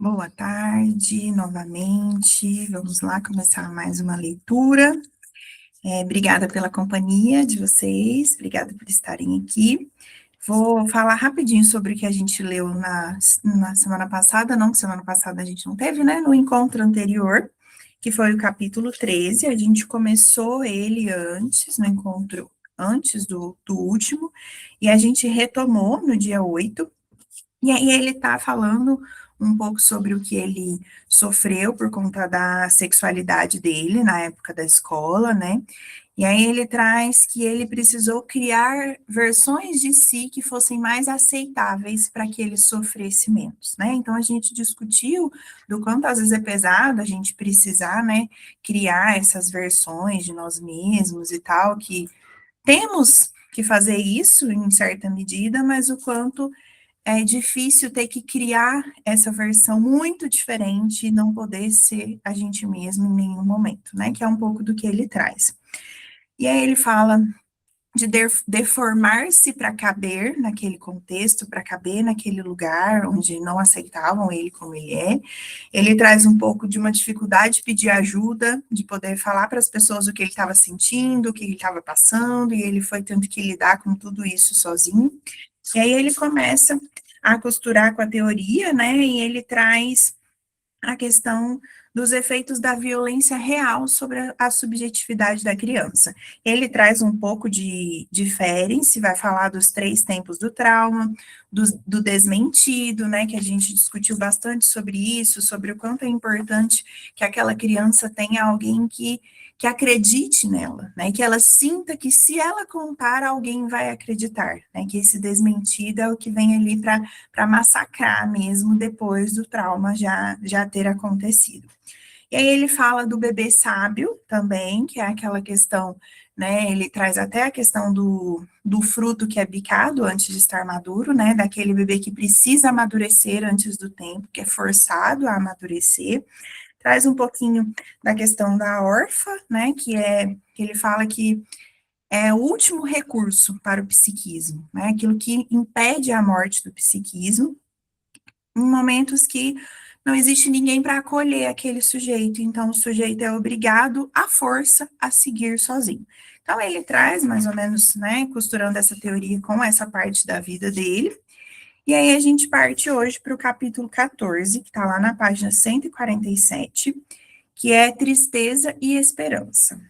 Boa tarde, novamente. Vamos lá começar mais uma leitura. Obrigada pela companhia de vocês, obrigada por estarem aqui. Vou falar rapidinho sobre o que a gente leu na semana passada, não, semana passada a gente não teve, né? No encontro anterior, que foi o capítulo 13. A gente começou ele antes, no encontro antes do último, e a gente retomou no dia 8. E aí ele está falando um pouco sobre o que ele sofreu por conta da sexualidade dele na época da escola, né? E aí ele traz que ele precisou criar versões de si que fossem mais aceitáveis para que ele sofresse menos, né? Então a gente discutiu do quanto às vezes é pesado a gente precisar, né, criar essas versões de nós mesmos e tal, que temos que fazer isso em certa medida, mas o quanto é difícil ter que criar essa versão muito diferente e não poder ser a gente mesmo em nenhum momento, né? Que é um pouco do que ele traz. E aí ele fala de deformar-se para caber naquele contexto, para caber naquele lugar onde não aceitavam ele como ele é. Ele traz um pouco de uma dificuldade de pedir ajuda, de poder falar para as pessoas o que ele estava sentindo, o que ele estava passando, e ele foi tendo que lidar com tudo isso sozinho. E aí ele começa a costurar com a teoria, né? E ele traz a questão dos efeitos da violência real sobre a subjetividade da criança. Ele traz um pouco de Ferenczi, vai falar dos 3 tempos do trauma, do desmentido, né, que a gente discutiu bastante sobre isso, sobre o quanto é importante que aquela criança tenha alguém que acredite nela, né, que ela sinta que se ela contar, alguém vai acreditar, né, que esse desmentido é o que vem ali para massacrar mesmo depois do trauma já ter acontecido. E aí ele fala do bebê sábio também, que é aquela questão, né, ele traz até a questão do fruto que é bicado antes de estar maduro, né, daquele bebê que precisa amadurecer antes do tempo, que é forçado a amadurecer. Traz um pouquinho da questão da órfã, né, que ele fala que é o último recurso para o psiquismo, né, aquilo que impede a morte do psiquismo, em momentos que não existe ninguém para acolher aquele sujeito, então o sujeito é obrigado, à força, a seguir sozinho. Então ele traz mais ou menos, né, costurando essa teoria com essa parte da vida dele, e aí a gente parte hoje para o capítulo 14, que está lá na página 147, que é Tristeza e Esperança.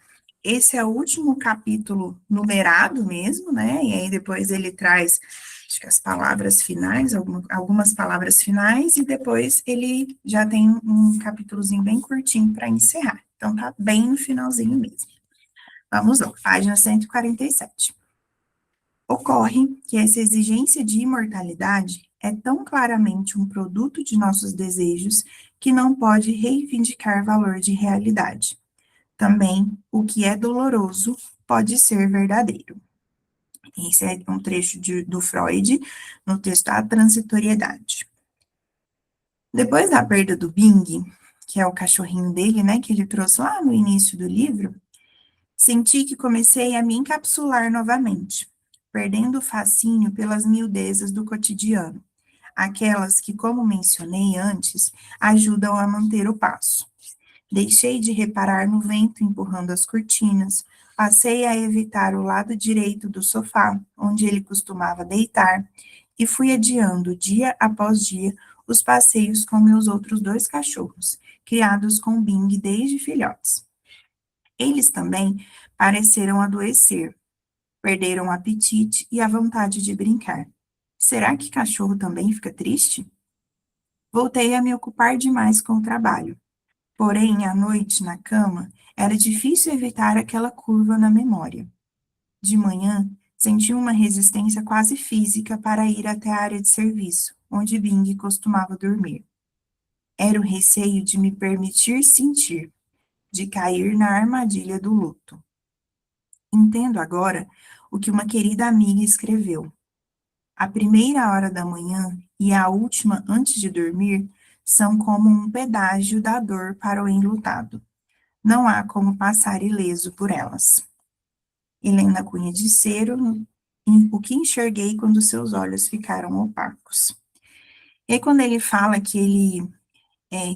Esse é o último capítulo numerado mesmo, né? E aí depois ele traz, acho que as palavras finais, algumas palavras finais, e depois ele já tem um capítulozinho bem curtinho para encerrar. Então tá bem no finalzinho mesmo. Vamos lá, página 147. Ocorre que essa exigência de imortalidade é tão claramente um produto de nossos desejos que não pode reivindicar valor de realidade. Também, o que é doloroso pode ser verdadeiro. Esse é um trecho do Freud, no texto A Transitoriedade. Depois da perda do Bing, que é o cachorrinho dele, né, que ele trouxe lá no início do livro, senti que comecei a me encapsular novamente, perdendo o fascínio pelas miudezas do cotidiano, aquelas que, como mencionei antes, ajudam a manter o passo. Deixei de reparar no vento empurrando as cortinas, passei a evitar o lado direito do sofá, onde ele costumava deitar, e fui adiando, dia após dia, os passeios com meus outros 2 cachorros, criados com Bing desde filhotes. Eles também pareceram adoecer, perderam o apetite e a vontade de brincar. Será que cachorro também fica triste? Voltei a me ocupar demais com o trabalho. Porém, à noite, na cama, era difícil evitar aquela curva na memória. De manhã, senti uma resistência quase física para ir até a área de serviço, onde Bing costumava dormir. Era o receio de me permitir sentir, de cair na armadilha do luto. Entendo agora o que uma querida amiga escreveu. A primeira hora da manhã e a última antes de dormir são como um pedágio da dor para o enlutado. Não há como passar ileso por elas. Helena Cunha de Cero, o que enxerguei quando seus olhos ficaram opacos. E aí, quando ele fala que ele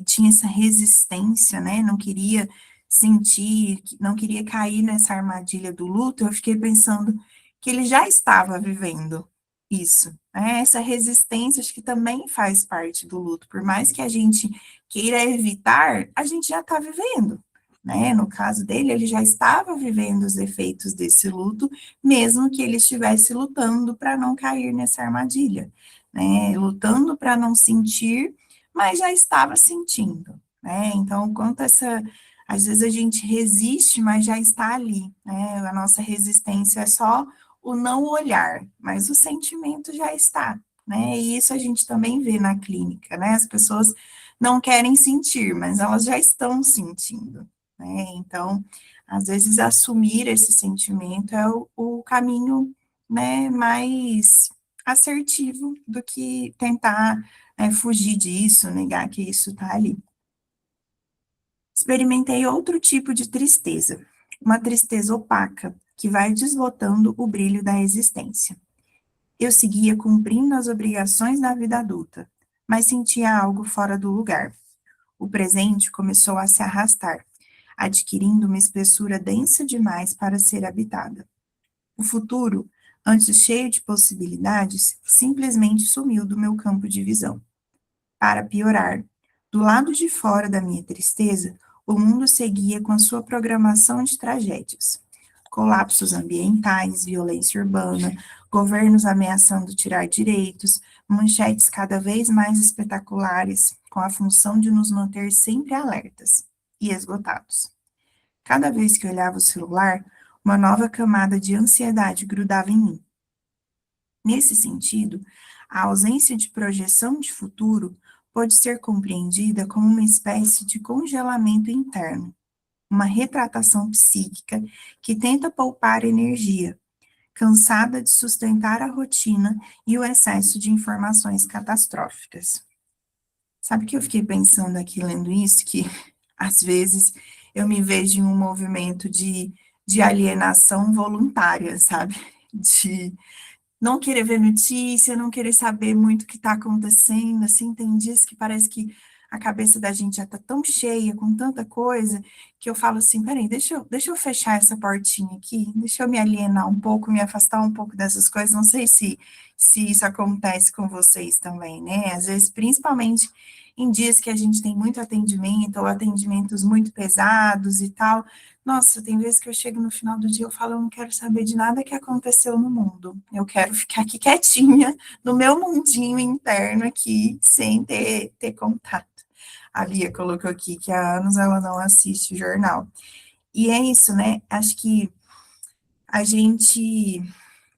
tinha essa resistência, né? Não queria sentir, não queria cair nessa armadilha do luto, eu fiquei pensando que ele já estava vivendo isso, né? Essa resistência acho que também faz parte do luto, por mais que a gente queira evitar, a gente já está vivendo, né? No caso dele, ele já estava vivendo os efeitos desse luto, mesmo que ele estivesse lutando para não cair nessa armadilha, né? Lutando para não sentir, mas já estava sentindo, né? Então, quanto essa, às vezes a gente resiste, mas já está ali, né? A nossa resistência é só o não olhar, mas o sentimento já está, né? E isso a gente também vê na clínica, né? As pessoas não querem sentir, mas elas já estão sentindo, né? Então, às vezes assumir esse sentimento é o caminho, né, mais assertivo do que tentar fugir disso, negar que isso está ali. Experimentei outro tipo de tristeza, uma tristeza opaca, que vai desbotando o brilho da existência. Eu seguia cumprindo as obrigações da vida adulta, mas sentia algo fora do lugar. O presente começou a se arrastar, adquirindo uma espessura densa demais para ser habitada. O futuro, antes cheio de possibilidades, simplesmente sumiu do meu campo de visão. Para piorar, do lado de fora da minha tristeza, o mundo seguia com a sua programação de tragédias. Colapsos ambientais, violência urbana, governos ameaçando tirar direitos, manchetes cada vez mais espetaculares, com a função de nos manter sempre alertas e esgotados. Cada vez que olhava o celular, uma nova camada de ansiedade grudava em mim. Nesse sentido, a ausência de projeção de futuro pode ser compreendida como uma espécie de congelamento interno, uma retratação psíquica que tenta poupar energia, cansada de sustentar a rotina e o excesso de informações catastróficas. Sabe que eu fiquei pensando aqui lendo isso, que às vezes eu me vejo em um movimento de alienação voluntária, sabe? De não querer ver notícia, não querer saber muito o que está acontecendo, assim, tem dias que parece que a cabeça da gente já está tão cheia, com tanta coisa, que eu falo assim, peraí, deixa eu fechar essa portinha aqui, deixa eu me alienar um pouco, me afastar um pouco dessas coisas, não sei se isso acontece com vocês também, né, às vezes, principalmente em dias que a gente tem muito atendimento, ou atendimentos muito pesados e tal, nossa, tem vezes que eu chego no final do dia e eu falo, eu não quero saber de nada que aconteceu no mundo. Eu quero ficar aqui quietinha, no meu mundinho interno aqui, sem ter contato. A Bia colocou aqui que há anos ela não assiste o jornal. E é isso, né? Acho que a gente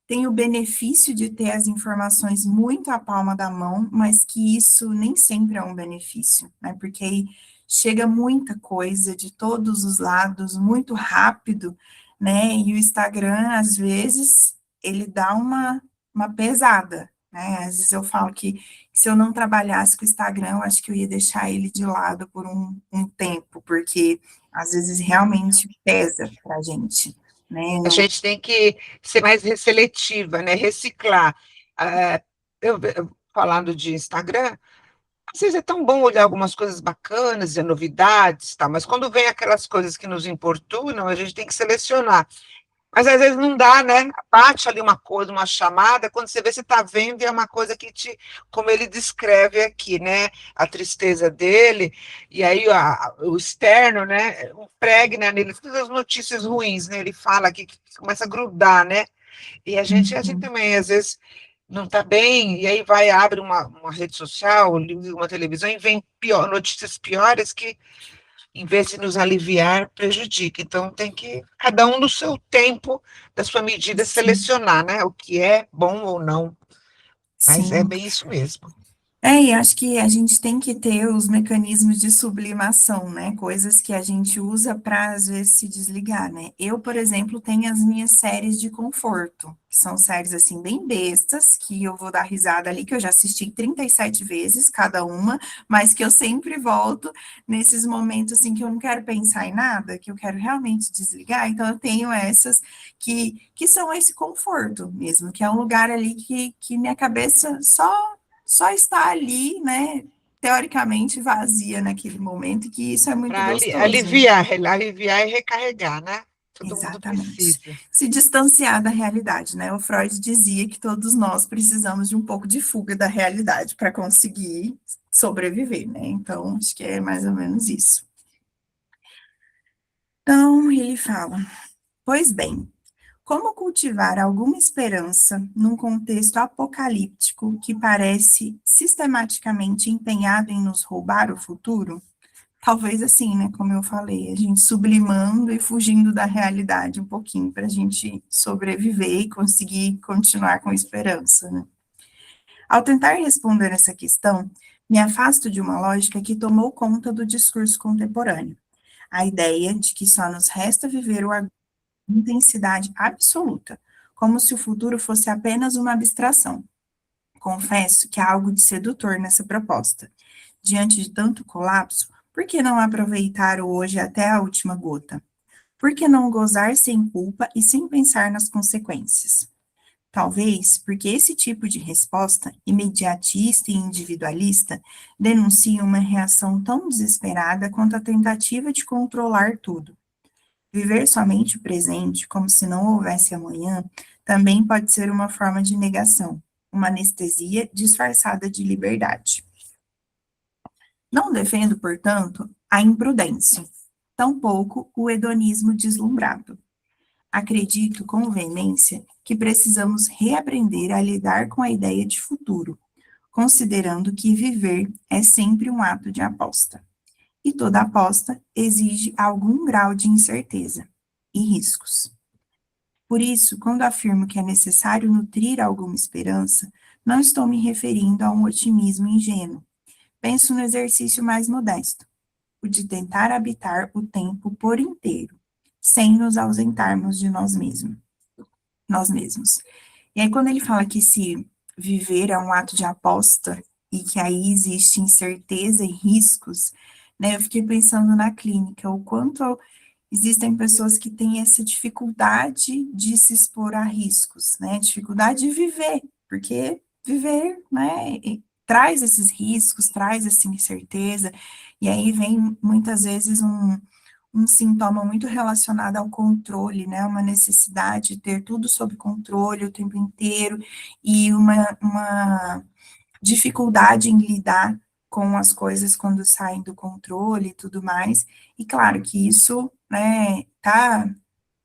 tem o benefício de ter as informações muito à palma da mão, mas que isso nem sempre é um benefício, né? Porque aí chega muita coisa de todos os lados, muito rápido, né? E o Instagram, às vezes, ele dá uma pesada, né? Às vezes eu falo que se eu não trabalhasse com o Instagram, eu acho que eu ia deixar ele de lado por um tempo, porque às vezes realmente pesa pra gente, né? A Não, gente tem que ser mais seletiva, né? Reciclar. Falando de Instagram, às vezes é tão bom olhar algumas coisas bacanas e novidades, tá? Mas quando vem aquelas coisas que nos importunam, a gente tem que selecionar. Mas às vezes não dá, né? Bate ali uma coisa, uma chamada, quando você vê, você está vendo, e é uma coisa que te, como ele descreve aqui, né? A tristeza dele, e aí o externo, né? Impregna nele todas as notícias ruins, né? Ele fala aqui que começa a grudar, né? E a gente uhum. também, às vezes, não está bem, e aí vai, abre uma rede social, liga uma televisão e vem pior, notícias piores que em vez de nos aliviar, prejudica. Então, tem que, cada um no seu tempo, da sua medida, Sim, selecionar, né? O que é bom ou não. Mas é sim. bem isso mesmo. E acho que a gente tem que ter os mecanismos de sublimação, né? Coisas que a gente usa para, às vezes, se desligar, né? Eu, por exemplo, tenho as minhas séries de conforto, que são séries, assim, bem bestas, que eu vou dar risada ali, que eu já assisti 37 vezes cada uma, mas que eu sempre volto nesses momentos, assim, que eu não quero pensar em nada, que eu quero realmente desligar. Então, eu tenho essas que são esse conforto mesmo, que é um lugar ali que minha cabeça só está ali, né, teoricamente vazia naquele momento, e que isso é muito Para gostoso. aliviar e recarregar, né? Todo mundo Exatamente. precisa. Se distanciar da realidade, né? O Freud dizia que todos nós precisamos de um pouco de fuga da realidade para conseguir sobreviver, né? Então, acho que é mais ou menos isso. Então, ele fala: pois bem, como cultivar alguma esperança num contexto apocalíptico que parece sistematicamente empenhado em nos roubar o futuro? Talvez assim, né? Como eu falei, a gente sublimando e fugindo da realidade um pouquinho para a gente sobreviver e conseguir continuar com esperança, né? Ao tentar responder essa questão, me afasto de uma lógica que tomou conta do discurso contemporâneo. A ideia de que só nos resta viver o intensidade absoluta, como se o futuro fosse apenas uma abstração. Confesso que há algo de sedutor nessa proposta. Diante de tanto colapso, por que não aproveitar o hoje até a última gota? Por que não gozar sem culpa e sem pensar nas consequências? Talvez porque esse tipo de resposta, imediatista e individualista, denuncia uma reação tão desesperada quanto a tentativa de controlar tudo. Viver somente o presente, como se não houvesse amanhã, também pode ser uma forma de negação, uma anestesia disfarçada de liberdade. Não defendo, portanto, a imprudência, tampouco o hedonismo deslumbrado. Acredito com veemência que precisamos reaprender a lidar com a ideia de futuro, considerando que viver é sempre um ato de aposta. E toda aposta exige algum grau de incerteza e riscos. Por isso, quando afirmo que é necessário nutrir alguma esperança, não estou me referindo a um otimismo ingênuo. Penso no exercício mais modesto, o de tentar habitar o tempo por inteiro, sem nos ausentarmos de nós mesmos. E aí, quando ele fala que se viver é um ato de aposta e que aí existe incerteza e riscos, né, eu fiquei pensando na clínica, o quanto existem pessoas que têm essa dificuldade de se expor a riscos, né? Dificuldade de viver, porque viver, né, traz esses riscos, traz essa incerteza, e aí vem muitas vezes um sintoma muito relacionado ao controle, né? Uma necessidade de ter tudo sob controle o tempo inteiro, e uma dificuldade em lidar com as coisas quando saem do controle e tudo mais. E claro que isso, né, tá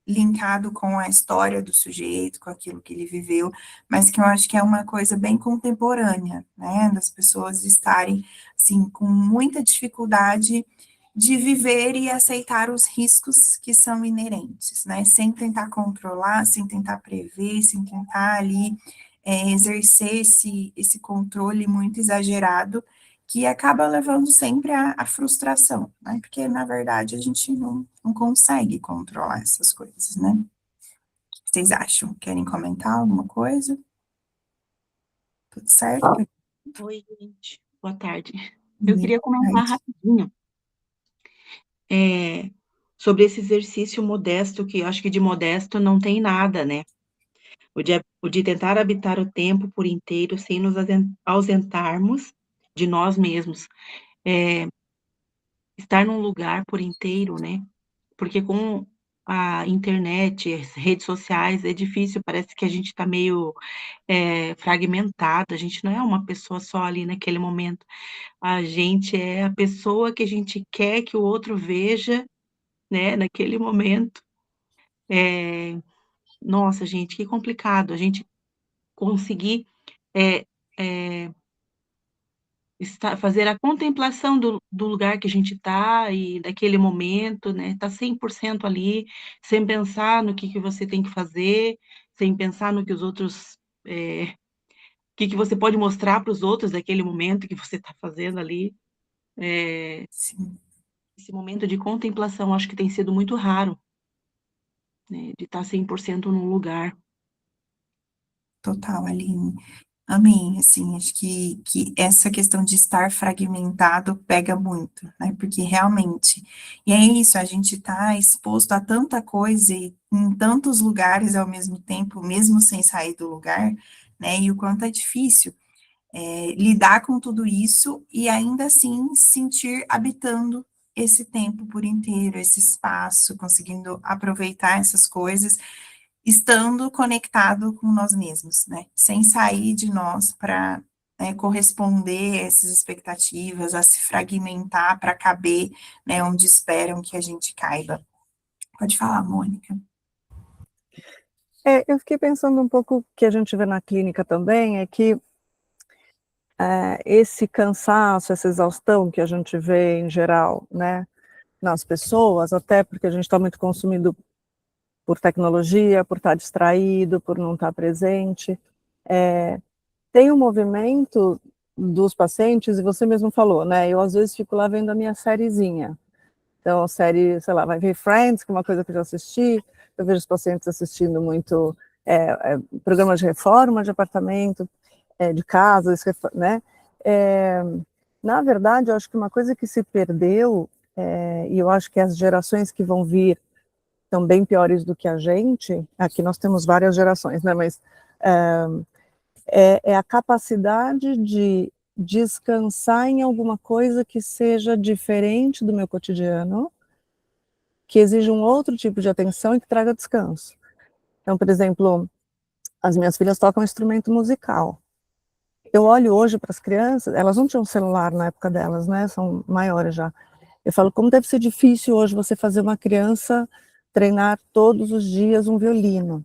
linkado com a história do sujeito, com aquilo que ele viveu, mas que eu acho que é uma coisa bem contemporânea, né, das pessoas estarem, assim, com muita dificuldade de viver e aceitar os riscos que são inerentes, né, sem tentar controlar, sem tentar prever, sem tentar ali exercer esse controle muito exagerado, que acaba levando sempre à frustração, né? Porque, na verdade, a gente não consegue controlar essas coisas, né? O que vocês acham? Querem comentar alguma coisa? Tudo certo? Oi, gente. Boa tarde. Eu Boa queria comentar tarde. rapidinho é, sobre esse exercício modesto, que eu acho que de modesto não tem nada, né? O de tentar habitar o tempo por inteiro sem nos ausentarmos de nós mesmos. É, estar num lugar por inteiro, né? Porque com a internet, as redes sociais, é difícil, parece que a gente está meio fragmentado, a gente não é uma pessoa só ali naquele momento. A gente é a pessoa que a gente quer que o outro veja, né, naquele momento. Eh, nossa, gente, que complicado a gente conseguir, eh eh, fazer a contemplação do lugar que a gente está e daquele momento, né, tá 100% ali, sem pensar no que você tem que fazer, sem pensar no que os outros, que você pode mostrar para os outros daquele momento que você está fazendo ali. Eh Sim, Esse momento de contemplação acho que tem sido muito raro, né, de estar 100% num lugar. total, Aline. Amém, assim, acho que essa questão de estar fragmentado pega muito, né, porque realmente, e é isso, a gente está exposto a tanta coisa e em tantos lugares ao mesmo tempo, mesmo sem sair do lugar, né, e o quanto é difícil. lidar com tudo isso e ainda assim sentir habitando esse tempo por inteiro, esse espaço, conseguindo aproveitar essas coisas, estando conectado com nós mesmos, né? Sem sair de nós para corresponder a essas expectativas, a se fragmentar para caber, né, onde esperam que a gente caiba. Pode falar, Mônica. Eu fiquei pensando um pouco, que a gente vê na clínica também, é que esse cansaço, essa exaustão que a gente vê em geral, né, nas pessoas, até porque a gente está muito consumido por tecnologia, por estar distraído, por não estar presente, tem um movimento dos pacientes, e você mesmo falou, né, eu às vezes fico lá vendo a minha sériezinha. Então, a série, sei lá, vai ver Friends, que é uma coisa que eu já assisti, eu vejo os pacientes assistindo muito programas de reforma de apartamento, de casas, né? Na verdade, eu acho que uma coisa que se perdeu, e eu acho que as gerações que vão vir são bem piores do que a gente, aqui nós temos várias gerações, né? Mas é a capacidade de descansar em alguma coisa que seja diferente do meu cotidiano, que exija um outro tipo de atenção e que traga descanso. Então, por exemplo, as minhas filhas tocam instrumento musical. Eu olho hoje para as crianças, elas não tinham celular na época delas, né? São maiores já. Eu falo, como deve ser difícil hoje você fazer uma criança treinar todos os dias um violino.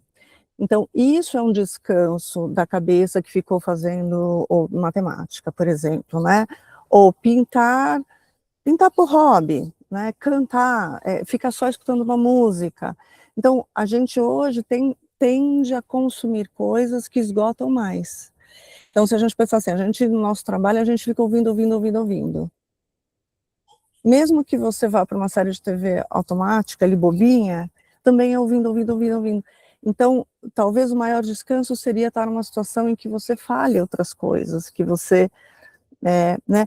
Então, isso é um descanso da cabeça que ficou fazendo ou matemática, por exemplo, né? Ou pintar por hobby, né? Cantar, ficar só escutando uma música. Então, a gente hoje tende a consumir coisas que esgotam mais. Então, se a gente pensar assim, no nosso trabalho, a gente fica ouvindo. Mesmo que você vá para uma série de TV automática, ali bobinha, também é ouvindo. Então, talvez o maior descanso seria estar numa situação em que você fale outras coisas, que você, né,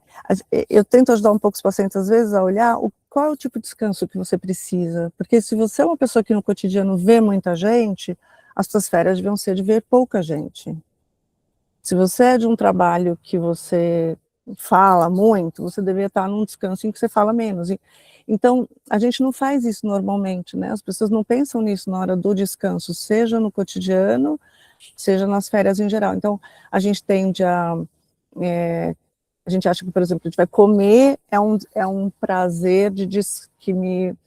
eu tento ajudar um pouco os pacientes, às vezes, a olhar qual é o tipo de descanso que você precisa, porque se você é uma pessoa que no cotidiano vê muita gente, as suas férias deviam ser de ver pouca gente. Se você é de um trabalho que você fala muito, você deveria estar num descanso em que você fala menos. Então, a gente não faz isso normalmente, né? As pessoas não pensam nisso na hora do descanso, seja no cotidiano, seja nas férias em geral. Então, a gente tende a gente acha que, por exemplo, a gente vai comer, é um prazer que me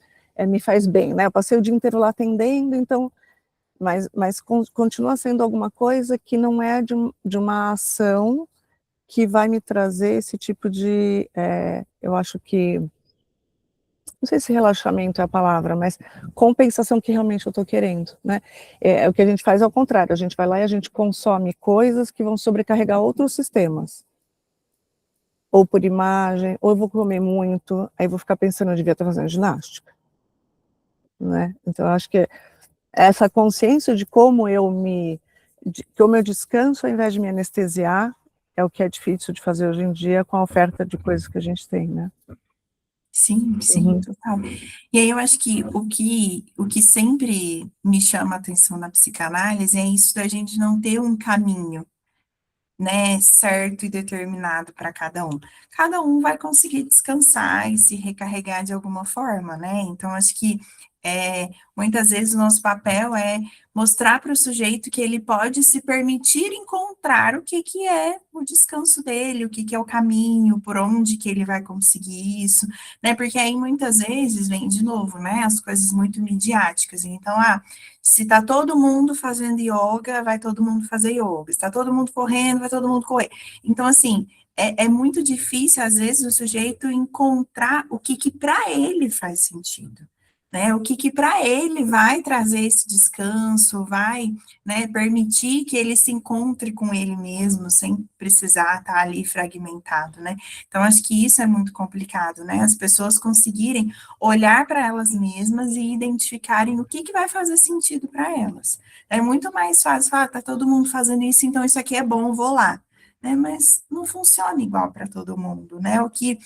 faz bem, né? Eu passei o dia inteiro lá atendendo, então, mas continua sendo alguma coisa que não é de uma ação que vai me trazer esse tipo de, eu acho que, não sei se relaxamento é a palavra, mas compensação que realmente eu estou querendo, né? O que a gente faz ao contrário, a gente vai lá e a gente consome coisas que vão sobrecarregar outros sistemas. Ou por imagem, ou eu vou comer muito, aí vou ficar pensando, eu devia estar fazendo ginástica, né? Então, eu acho que essa consciência de como como eu descanso ao invés de me anestesiar, é o que é difícil de fazer hoje em dia com a oferta de coisas que a gente tem, né? Sim, total. E aí eu acho que o que sempre me chama a atenção na psicanálise é isso da gente não ter um caminho, né, certo e determinado para cada um. Cada um vai conseguir descansar e se recarregar de alguma forma, né? Então, acho que muitas vezes o nosso papel é mostrar para o sujeito que ele pode se permitir encontrar o que é o descanso dele, o que é o caminho, por onde que ele vai conseguir isso, né? Porque aí muitas vezes vem de novo, né? As coisas muito midiáticas. Então, se está todo mundo fazendo yoga, vai todo mundo fazer yoga. Se está todo mundo correndo, vai todo mundo correr. Então, assim, é muito difícil, às vezes, o sujeito encontrar o que para ele faz sentido, né? O que para ele vai trazer esse descanso, vai, né, permitir que ele se encontre com ele mesmo, sem precisar estar ali fragmentado, né? Então, acho que isso é muito complicado, né? As pessoas conseguirem olhar para elas mesmas e identificarem o que vai fazer sentido para elas. É muito mais fácil falar, tá todo mundo fazendo isso, então isso aqui é bom, vou lá. Né? Mas não funciona igual para todo mundo, né? O que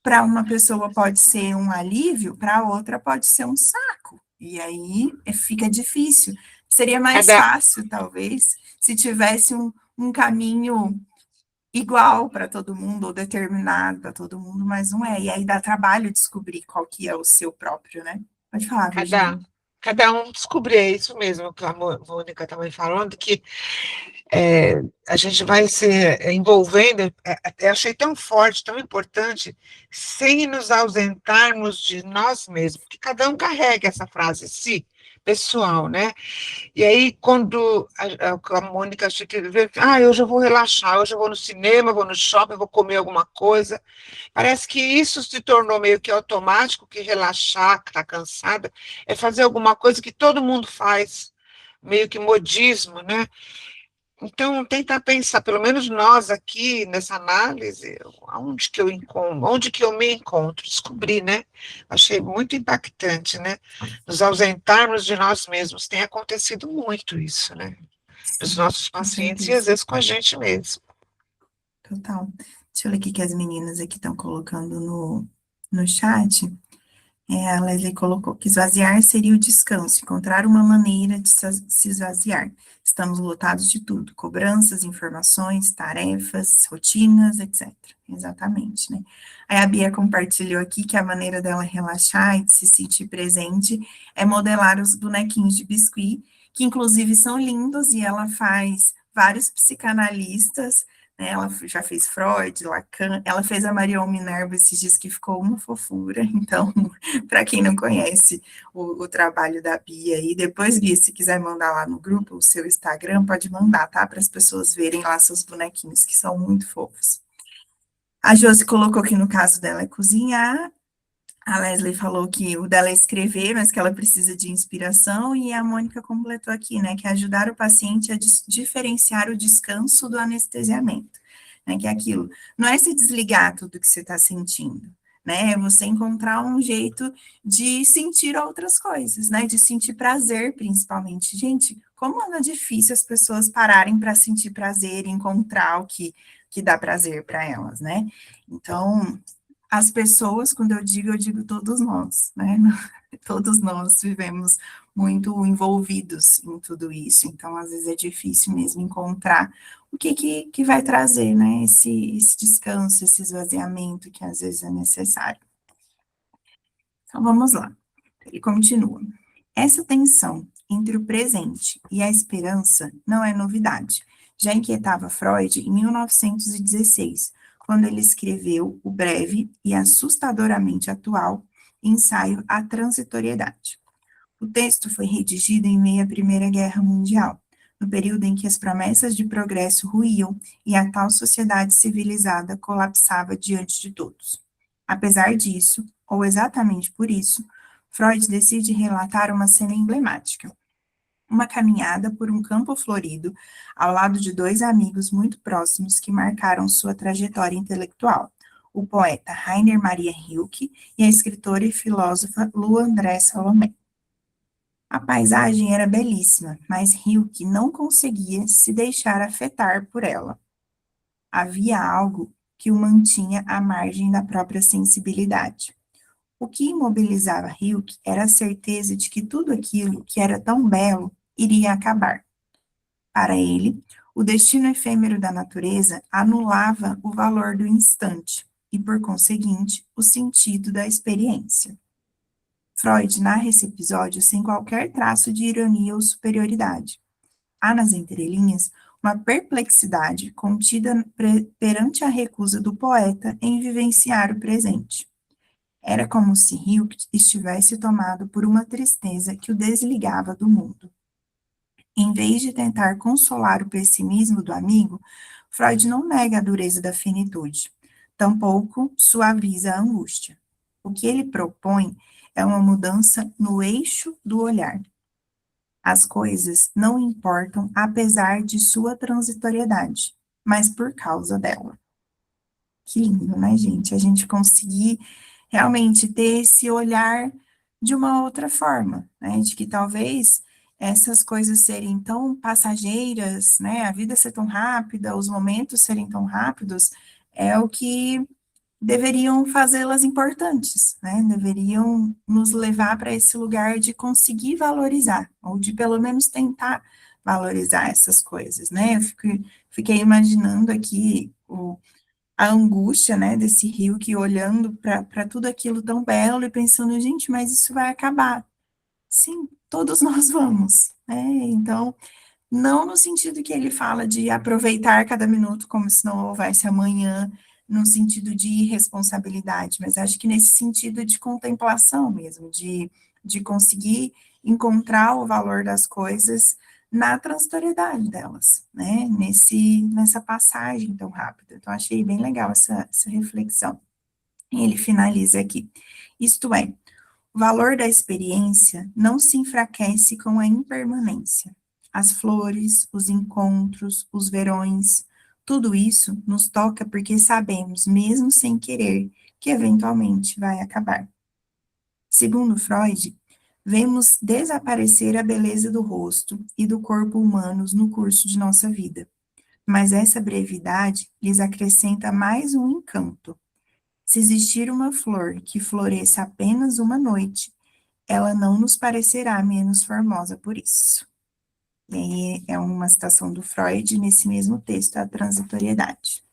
para uma pessoa pode ser um alívio, para outra pode ser um saco. E aí fica difícil. Seria mais fácil, talvez, se tivesse um caminho igual para todo mundo, ou determinado para todo mundo, mas não é. E aí dá trabalho descobrir qual que é o seu próprio, né? Pode falar, Cada, Virginia. cada um descobrir, é isso mesmo que a Mônica também falando, que é, a gente vai se envolvendo, eu achei tão forte, tão importante, sem nos ausentarmos de nós mesmos, que cada um carrega essa frase, si, pessoal, né? E aí, quando a Mônica acha que, hoje eu vou relaxar, hoje eu vou no cinema, vou no shopping, vou comer alguma coisa, parece que isso se tornou meio que automático, que relaxar, que está cansada, é fazer alguma coisa que todo mundo faz, meio que modismo, né? Então, tentar pensar, pelo menos nós aqui nessa análise, onde que eu encontro, onde que eu me encontro, descobrir, né? Achei muito impactante, né? Nos ausentarmos de nós mesmos. Tem acontecido muito isso, né? Dos Sim, nossos com pacientes e às certeza. vezes com a gente mesmo. Total. Deixa eu ler o que que as meninas aqui estão colocando no chat. A Leslie colocou que esvaziar seria o descanso, encontrar uma maneira de se esvaziar. Estamos lotados de tudo, cobranças, informações, tarefas, rotinas, etc. Exatamente, né? Aí a Bia compartilhou aqui que a maneira dela relaxar e de se sentir presente é modelar os bonequinhos de biscuit, que inclusive são lindos, e ela faz vários psicanalistas, né? Ela já fez Freud, Lacan, ela fez a Marion Minerva esses dias que ficou uma fofura, então para quem não conhece o trabalho da Bia aí, depois, Bia, se quiser mandar lá no grupo o seu Instagram, pode mandar, tá? Para as pessoas verem lá seus bonequinhos, que são muito fofos. A Josi colocou que no caso dela é cozinhar, a Leslie falou que o dela é escrever, mas que ela precisa de inspiração, e a Mônica completou aqui, né, que é ajudar o paciente a diferenciar o descanso do anestesiamento, né, que é aquilo, não é se desligar tudo que você está sentindo, né, é você encontrar um jeito de sentir outras coisas, né, de sentir prazer, principalmente. Gente, como anda difícil as pessoas pararem para sentir prazer e encontrar o que dá prazer para elas, né, então as pessoas, quando eu digo todos nós, né? Todos nós vivemos muito envolvidos em tudo isso, então às vezes é difícil mesmo encontrar o que vai trazer, né? Esse descanso, esse esvaziamento que às vezes é necessário. Então vamos lá. Ele continua. Essa tensão entre o presente e a esperança não é novidade. Já inquietava Freud em 1916, quando ele escreveu o breve e assustadoramente atual ensaio A Transitoriedade. O texto foi redigido em meio à Primeira Guerra Mundial, no período em que as promessas de progresso ruíam e a tal sociedade civilizada colapsava diante de todos. Apesar disso, ou exatamente por isso, Freud decide relatar uma cena emblemática. Uma caminhada por um campo florido, ao lado de dois amigos muito próximos que marcaram sua trajetória intelectual, o poeta Rainer Maria Rilke e a escritora e filósofa Lu André Salomé. A paisagem era belíssima, mas Rilke não conseguia se deixar afetar por ela. Havia algo que o mantinha à margem da própria sensibilidade. O que imobilizava Rilke era a certeza de que tudo aquilo que era tão belo iria acabar. Para ele, o destino efêmero da natureza anulava o valor do instante e, por conseguinte, o sentido da experiência. Freud narra esse episódio sem qualquer traço de ironia ou superioridade. Há nas entrelinhas uma perplexidade contida perante a recusa do poeta em vivenciar o presente. Era como se Hilke estivesse tomado por uma tristeza que o desligava do mundo. Em vez de tentar consolar o pessimismo do amigo, Freud não nega a dureza da finitude, tampouco suaviza a angústia. O que ele propõe é uma mudança no eixo do olhar. As coisas não importam apesar de sua transitoriedade, mas por causa dela. Que lindo, né, gente? A gente conseguir realmente ter esse olhar de uma outra forma, né? De que talvez essas coisas serem tão passageiras, né? A vida ser tão rápida, os momentos serem tão rápidos, é o que deveriam fazê-las importantes, né? Deveriam nos levar para esse lugar de conseguir valorizar, ou de pelo menos tentar valorizar essas coisas, né? Fiquei imaginando aqui a angústia, né, desse rio que olhando para tudo aquilo tão belo e pensando, gente, mas isso vai acabar. Sim, todos nós vamos, né? Então, não no sentido que ele fala de aproveitar cada minuto como se não houvesse amanhã, no sentido de irresponsabilidade, mas acho que nesse sentido de contemplação mesmo, de conseguir encontrar o valor das coisas na transitoriedade delas, né? Nessa passagem tão rápida. Então, achei bem legal essa reflexão. E ele finaliza aqui. Isto é, o valor da experiência não se enfraquece com a impermanência. As flores, os encontros, os verões, tudo isso nos toca porque sabemos, mesmo sem querer, que eventualmente vai acabar. Segundo Freud, vemos desaparecer a beleza do rosto e do corpo humanos no curso de nossa vida, mas essa brevidade lhes acrescenta mais um encanto. Se existir uma flor que floresça apenas uma noite, ela não nos parecerá menos formosa por isso. E aí é uma citação do Freud nesse mesmo texto, a transitoriedade.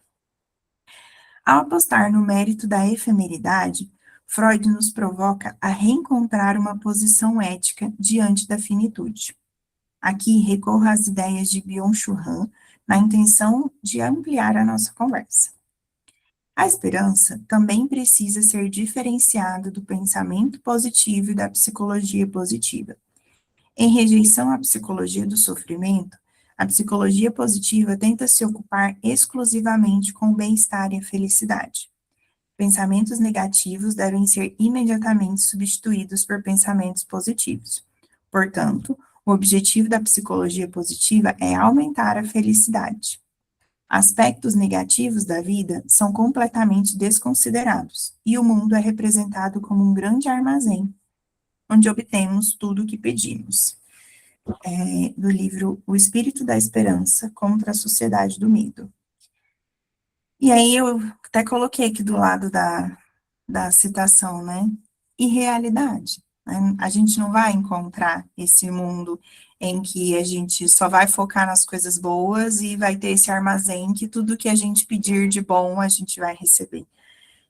Ao apostar no mérito da efemeridade, Freud nos provoca a reencontrar uma posição ética diante da finitude. Aqui recorro às ideias de Byung-Chul Han, na intenção de ampliar a nossa conversa. A esperança também precisa ser diferenciada do pensamento positivo e da psicologia positiva. Em rejeição à psicologia do sofrimento, a psicologia positiva tenta se ocupar exclusivamente com o bem-estar e a felicidade. Pensamentos negativos devem ser imediatamente substituídos por pensamentos positivos. Portanto, o objetivo da psicologia positiva é aumentar a felicidade. Aspectos negativos da vida são completamente desconsiderados, e o mundo é representado como um grande armazém, onde obtemos tudo o que pedimos. Do livro O Espírito da Esperança contra a Sociedade do Medo. E aí eu até coloquei aqui do lado da citação, né? Irrealidade. Né? A gente não vai encontrar esse mundo em que a gente só vai focar nas coisas boas e vai ter esse armazém que tudo que a gente pedir de bom a gente vai receber.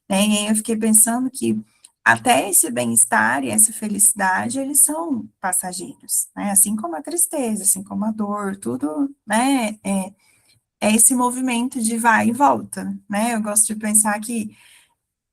Né? E aí eu fiquei pensando que até esse bem-estar e essa felicidade, eles são passageiros, né? Assim como a tristeza, assim como a dor, tudo, né? É esse movimento de vai e volta, né? Eu gosto de pensar que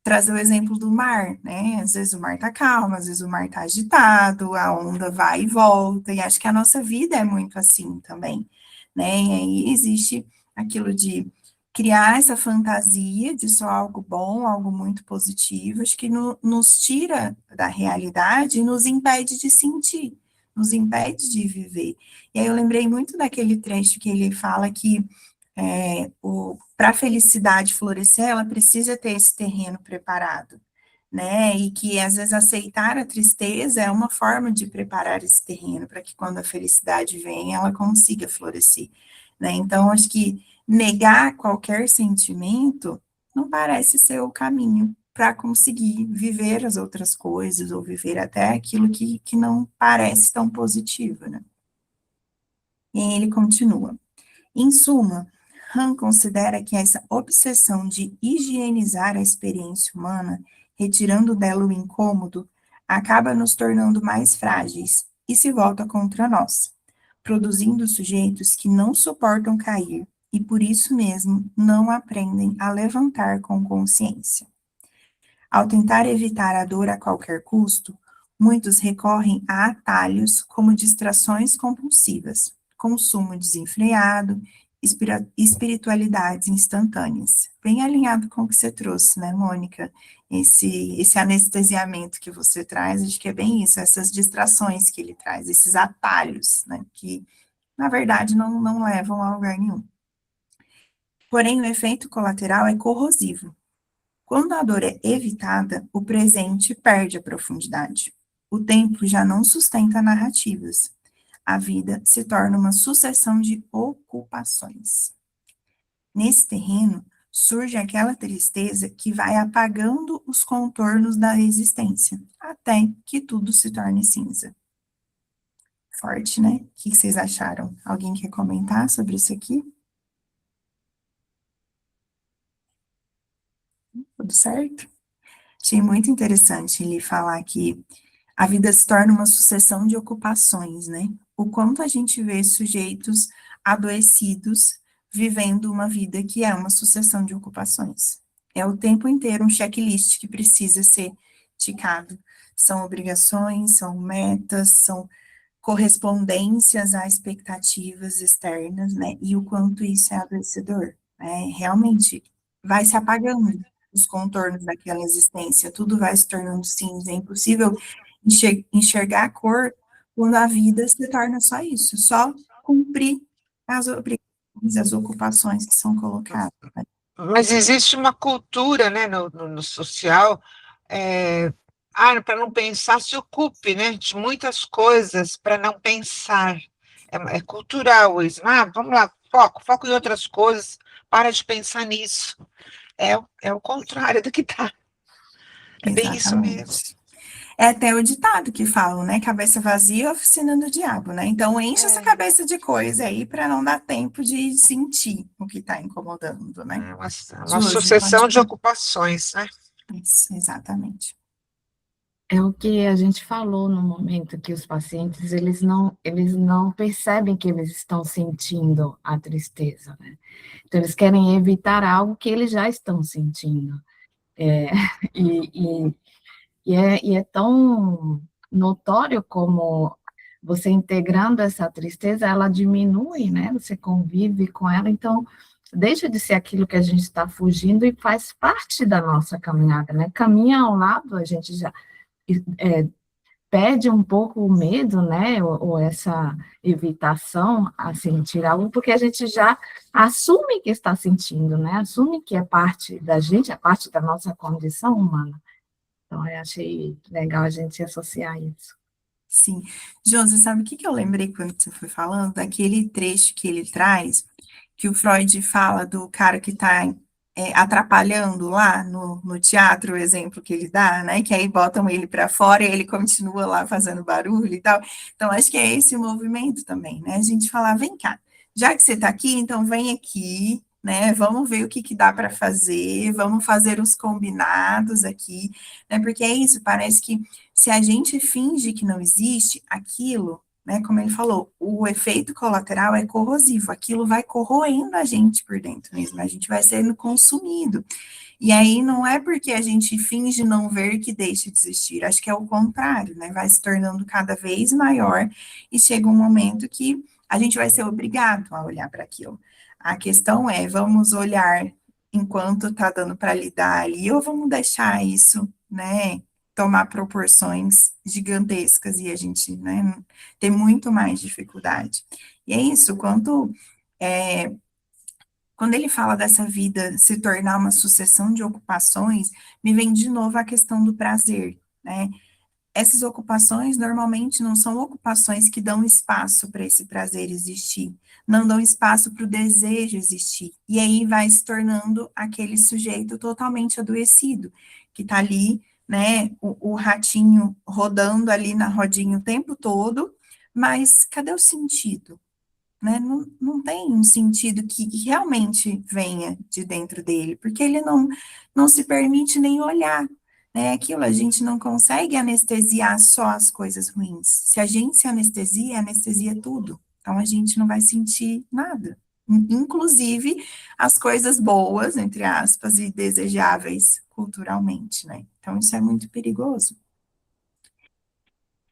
trazer o exemplo do mar, né? Às vezes o mar tá calmo, às vezes o mar tá agitado, a onda vai e volta, e acho que a nossa vida é muito assim também, né? E aí existe aquilo de criar essa fantasia de só algo bom, algo muito positivo, acho que nos tira da realidade e nos impede de sentir, nos impede de viver. E aí eu lembrei muito daquele trecho que ele fala que para a felicidade florescer, ela precisa ter esse terreno preparado, né? E que às vezes aceitar a tristeza é uma forma de preparar esse terreno para que quando a felicidade vem, ela consiga florescer, né? Então, acho que negar qualquer sentimento não parece ser o caminho para conseguir viver as outras coisas ou viver até aquilo que não parece tão positivo, né? E aí ele continua. Em suma, Han considera que essa obsessão de higienizar a experiência humana, retirando dela o incômodo, acaba nos tornando mais frágeis e se volta contra nós, produzindo sujeitos que não suportam cair e por isso mesmo não aprendem a levantar com consciência. Ao tentar evitar a dor a qualquer custo, muitos recorrem a atalhos como distrações compulsivas, consumo desenfreado, espiritualidades instantâneas. Bem alinhado com o que você trouxe, né, Mônica? Esse anestesiamento que você traz, acho que é bem isso, essas distrações que ele traz, esses atalhos, né, que na verdade não levam a lugar nenhum. Porém, o efeito colateral é corrosivo. Quando a dor é evitada, o presente perde a profundidade. O tempo já não sustenta narrativas. A vida se torna uma sucessão de ocupações. Nesse terreno, surge aquela tristeza que vai apagando os contornos da existência, até que tudo se torne cinza. Forte, né? O que vocês acharam? Alguém quer comentar sobre isso aqui? tudo certo? Achei muito interessante ele falar que a vida se torna uma sucessão de ocupações, né? O quanto a gente vê sujeitos adoecidos vivendo uma vida que é uma sucessão de ocupações. É o tempo inteiro um checklist que precisa ser ticado. São obrigações, são metas, são correspondências a expectativas externas, né? E o quanto isso é adoecedor, né? Realmente vai se apagando os contornos daquela existência, tudo vai se tornando cinza, é impossível enxergar a cor quando a vida se torna só isso, só cumprir as obrigações, as ocupações que são colocadas, né? Mas existe uma cultura, né, no social, para não pensar, se ocupe, né, de muitas coisas para não pensar. É cultural isso. Vamos lá, foco em outras coisas, para de pensar nisso. É o contrário do que está. É bem isso mesmo. Exatamente. É até o ditado que falam, né? Cabeça vazia, oficina do diabo, né? Então enche essa É, cabeça de coisa aí para não dar tempo de sentir o que está incomodando, né? uma Josi, pode sucessão de falar. ocupações, né? Isso, exatamente. É o que a gente falou no momento que os pacientes, eles não percebem que eles estão sentindo a tristeza, né? Então, eles querem evitar algo que eles já estão sentindo. É, e, e é tão notório como você integrando essa tristeza, ela diminui, né? Você convive com ela, então deixa de ser aquilo que a gente está fugindo e faz parte da nossa caminhada, né? Caminha ao lado, a gente já perde um pouco o medo, né, ou essa evitação a sentir algo, porque a gente já assume que está sentindo, né, assume que é parte da gente, é parte da nossa condição humana. Então, eu achei legal a gente associar isso. Sim. Josi, sabe o que que eu lembrei quando você foi falando? Daquele trecho que ele traz, que o Freud fala do cara que está atrapalhando lá no teatro, o exemplo que ele dá, né? Que aí botam ele para fora e ele continua lá fazendo barulho e tal. Então, acho que é esse movimento também, né? A gente falar, vem cá, já que você está aqui, então vem aqui, né? Vamos ver o que que dá para fazer, vamos fazer os combinados aqui, né? Porque é isso, parece que se a gente finge que não existe, aquilo, né, como ele falou, o efeito colateral é corrosivo, aquilo vai corroendo a gente por dentro mesmo, a gente vai sendo consumido. E aí não é porque a gente finge não ver que deixa de existir, acho que é o contrário, né, vai se tornando cada vez maior e chega um momento que a gente vai ser obrigado a olhar para aquilo. A questão é, vamos olhar enquanto está dando para lidar ali, ou vamos deixar isso, né, tomar proporções gigantescas e a gente, né, ter muito mais dificuldade. E é isso, quando ele fala dessa vida se tornar uma sucessão de ocupações, me vem de novo a questão do prazer, né? Essas ocupações normalmente não são ocupações que dão espaço para esse prazer existir, não dão espaço para o desejo existir. E aí vai se tornando aquele sujeito totalmente adoecido, que está ali, né, o ratinho rodando ali na rodinha o tempo todo, mas cadê o sentido? Né? Não tem um sentido que realmente venha de dentro dele, porque ele não se permite nem olhar, né? Aquilo, a gente não consegue anestesiar só as coisas ruins. Se a gente se anestesia tudo. Então, a gente não vai sentir nada. Inclusive, as coisas boas, entre aspas, e desejáveis culturalmente, né? Então, isso é muito perigoso.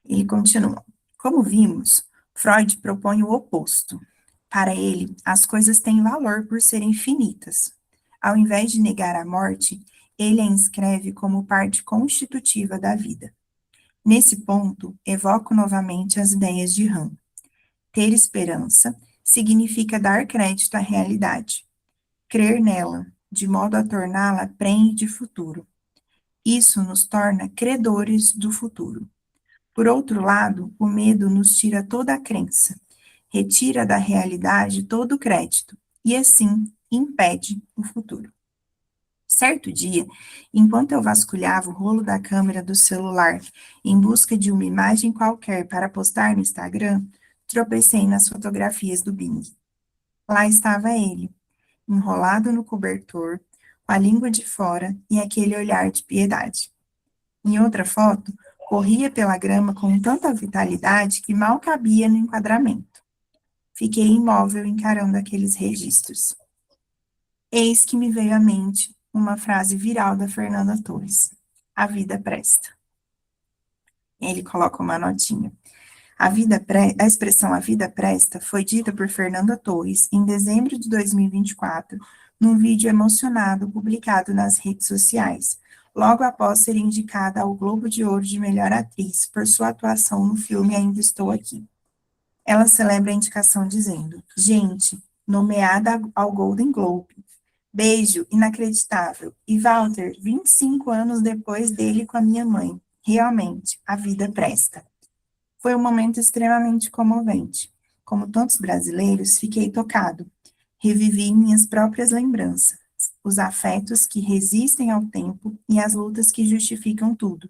Ele continua. Como vimos, Freud propõe o oposto. Para ele, as coisas têm valor por serem finitas. Ao invés de negar a morte, ele a inscreve como parte constitutiva da vida. Nesse ponto, evoco novamente as ideias de Hahn. Ter esperança significa dar crédito à realidade. Crer nela, de modo a torná-la prenhe de futuro. Isso nos torna credores do futuro. Por outro lado, o medo nos tira toda a crença, retira da realidade todo o crédito e, assim, impede o futuro. Certo dia, enquanto eu vasculhava o rolo da câmera do celular em busca de uma imagem qualquer para postar no Instagram, tropecei nas fotografias do Bing. Lá estava ele, enrolado no cobertor, com a língua de fora e aquele olhar de piedade. Em outra foto, corria pela grama com tanta vitalidade que mal cabia no enquadramento. Fiquei imóvel encarando aqueles registros. Eis que me veio à mente uma frase viral da Fernanda Torres: a vida presta. Ele coloca uma notinha. A expressão a vida presta foi dita por Fernanda Torres em dezembro de 2024, num vídeo emocionado publicado nas redes sociais, logo após ser indicada ao Globo de Ouro de Melhor Atriz por sua atuação no filme Ainda Estou Aqui. Ela celebra a indicação dizendo: gente, nomeada ao Golden Globe. Beijo, inacreditável. E Walter, 25 anos depois dele com a minha mãe. Realmente, a vida presta. Foi um momento extremamente comovente. Como tantos brasileiros, fiquei tocado. Revivi minhas próprias lembranças, os afetos que resistem ao tempo e as lutas que justificam tudo.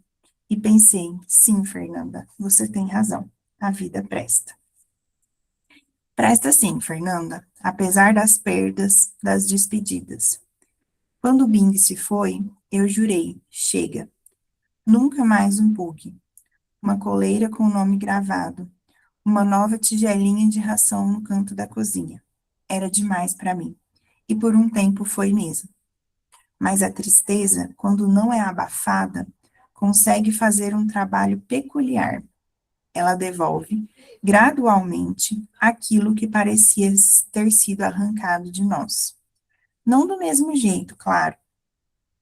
E pensei, sim, Fernanda, você tem razão. A vida presta. Presta sim, Fernanda, apesar das perdas, das despedidas. Quando o Bing se foi, eu jurei, chega. Nunca mais um pug. Uma coleira com o nome gravado. Uma nova tigelinha de ração no canto da cozinha. Era demais para mim. E por um tempo foi mesmo. Mas a tristeza, quando não é abafada, consegue fazer um trabalho peculiar. Ela devolve, gradualmente, aquilo que parecia ter sido arrancado de nós. Não do mesmo jeito, claro.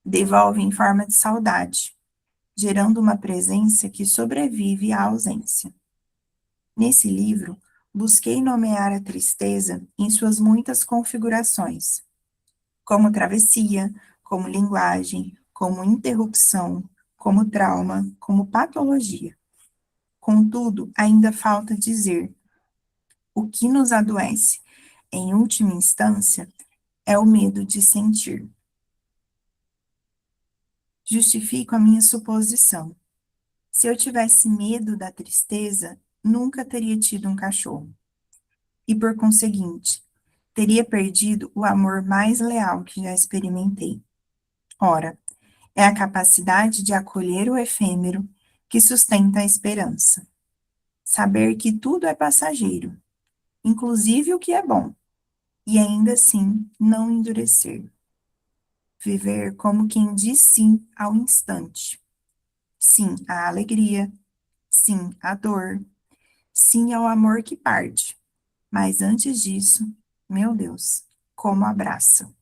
Devolve em forma de saudade, gerando uma presença que sobrevive à ausência. Nesse livro, busquei nomear a tristeza em suas muitas configurações, como travessia, como linguagem, como interrupção, como trauma, como patologia. Contudo, ainda falta dizer: o que nos adoece, em última instância, é o medo de sentir. Justifico a minha suposição. Se eu tivesse medo da tristeza, nunca teria tido um cachorro. E, por conseguinte, teria perdido o amor mais leal que já experimentei. Ora, é a capacidade de acolher o efêmero que sustenta a esperança. Saber que tudo é passageiro, inclusive o que é bom, e ainda assim não endurecer. Viver como quem diz sim ao instante. Sim à alegria, sim à dor, sim ao amor que parte. Mas antes disso, meu Deus, como abraça.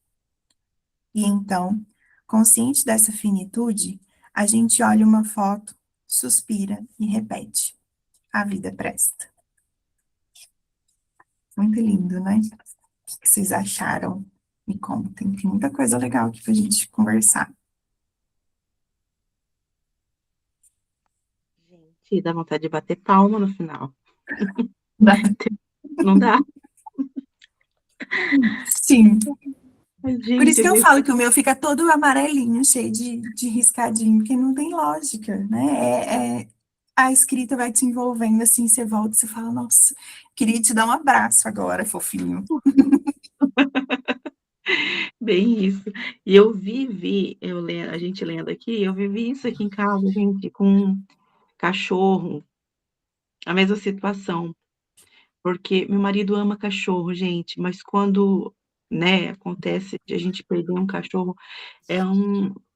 E então, consciente dessa finitude, a gente olha uma foto, suspira e repete: a vida presta. Muito lindo, né? O que vocês acharam? Me contem, tem muita coisa legal aqui pra gente conversar. Gente, dá vontade de bater palma no final. Dá. Não dá? Sim. Mas, Por isso gente, que eu falo que o meu fica todo amarelinho, cheio de riscadinho, porque não tem lógica, né? A escrita vai te envolvendo assim, você volta e você fala: nossa, queria te dar um abraço agora, fofinho. bem isso. E eu vivi, a gente lendo aqui, eu vivi isso aqui em casa, gente, com um cachorro, a mesma situação. Porque meu marido ama cachorro, gente, mas quando, né, acontece de a gente perder um cachorro,